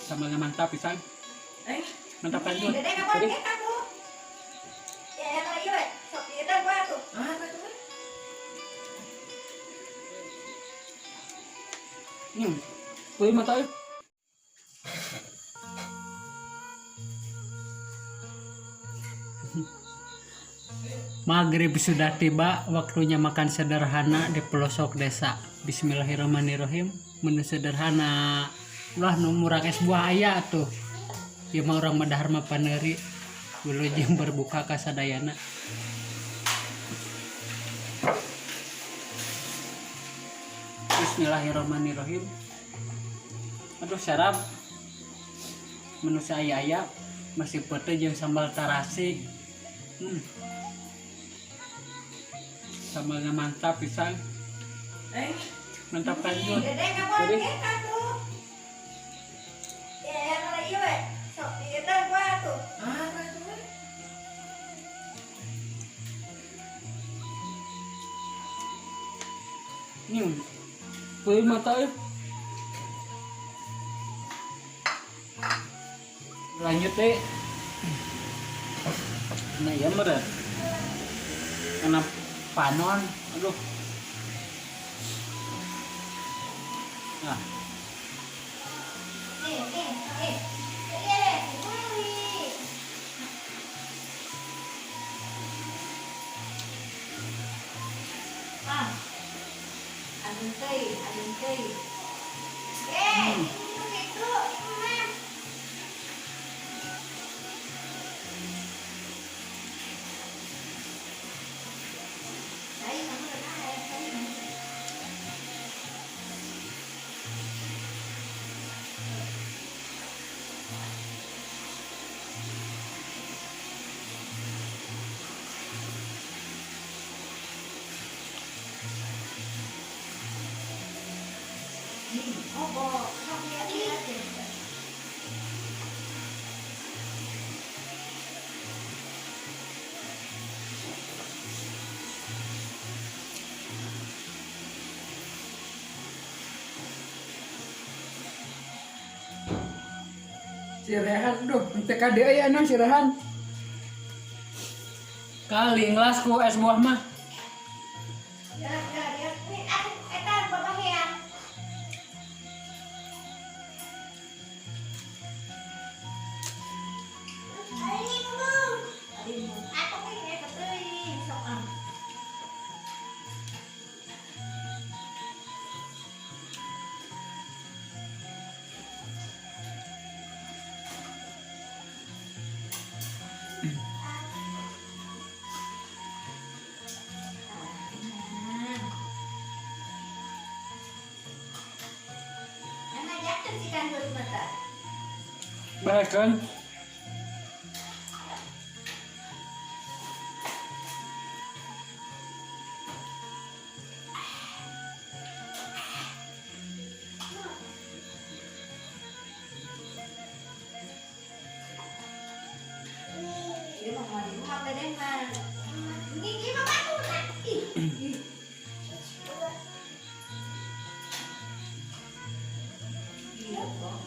Sama nga mantap pisang. Đấy. Mantap kan tuh. Để đây các con Jadi, ghép các cô. Dạ là như vậy. Sọc thì đây qua tụi. Quay tụi. Wih mata. Maghrib sudah tiba, waktunya makan sederhana di pelosok desa. Bismillahirrahmanirrahim. Menu sederhana. Ulah nu murah es buah aya tuh. Ieu mah urang mah dahar mah paneuri. Wilujeng berbuka kasadayana. Bismillahirrahmanirrahim. Aduh sarap. Menu saya masih pete jeung sambal tarasi. Sama nga mantap pisang. Đấy. Mantap kan tuh. Để đây các con Jadi, ghép các cô. Dạ là như vậy. Sọc thì đây qua tụi. Quay tụi. wih mata. Lanjut deh. Nah ya meren. Kena panon. Aduh. Nah. Nih. Ini deh. Wih. Adun teh. Minum itu, Mam. Đấy, kamu udah tahu. Oh, kok lihat deh. Si Rehan, duh, TKD aya si Rehan. Kali ngelas ku es buah mah. Ya. Ini aku bapak ya. Ini dulu. Aku pengen ketui soal. Kan buat mata. Baik kan? Dia mau di rumah bedeng mah. Ini mama tuh nanti. Iya kok.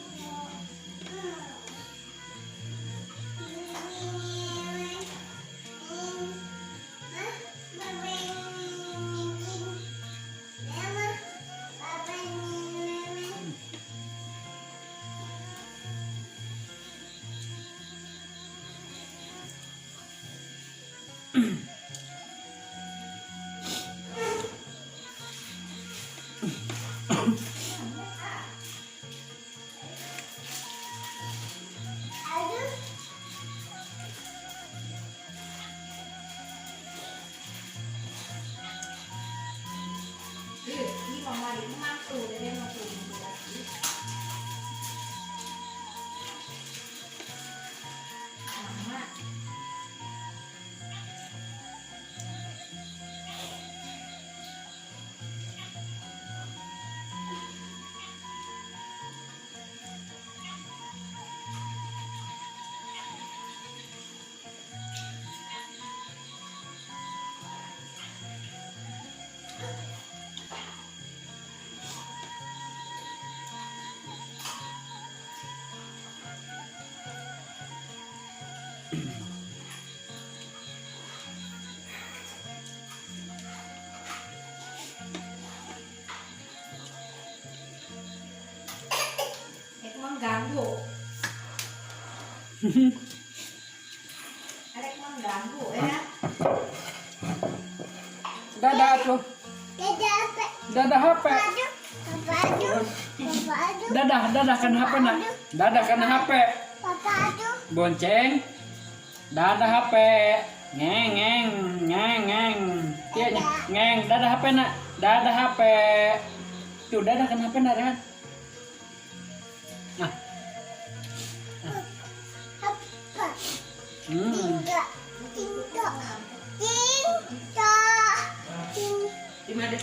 Ini mama di rumah tuh, dia mau tuh lagi. Mama. Adek mengganggu ya. Dadah tuh. Dadah HP. Dadah kan HP nak. Dadah kan HP. Bonceng. Dadah HP. Ngeng ngeng ngeng ngeng. Iya ngeng. Dadah HP nak. Dadah HP. Tuh dadah kan HP nak Rehan. Nah. Di mana?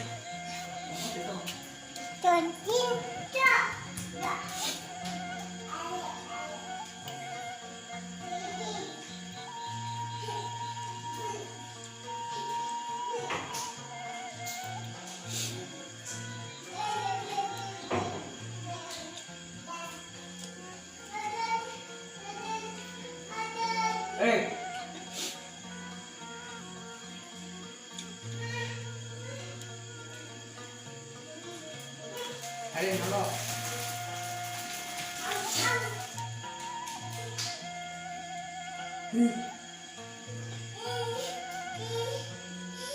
Hari halo.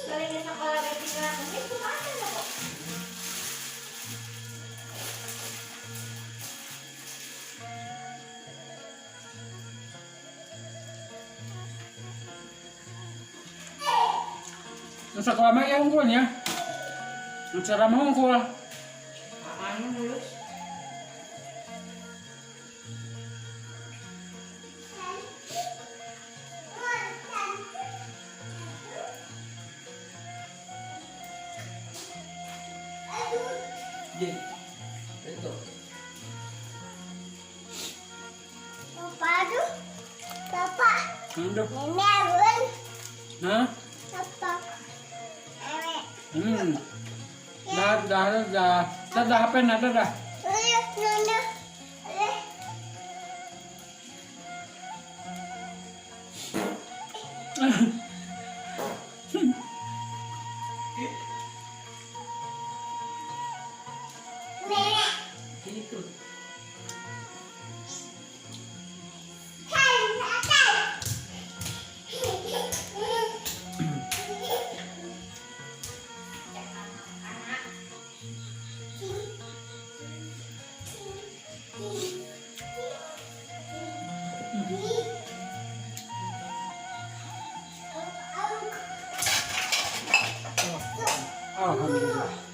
Kalau ini sekolah Retika, ini kemana kok? Masa kelama ya unggulnya. Cara mau unggul. Anu mulus. Itu. Aduh. Nah. Dadah. Dadah HP nak dadah. Itu. Alhamdulillah.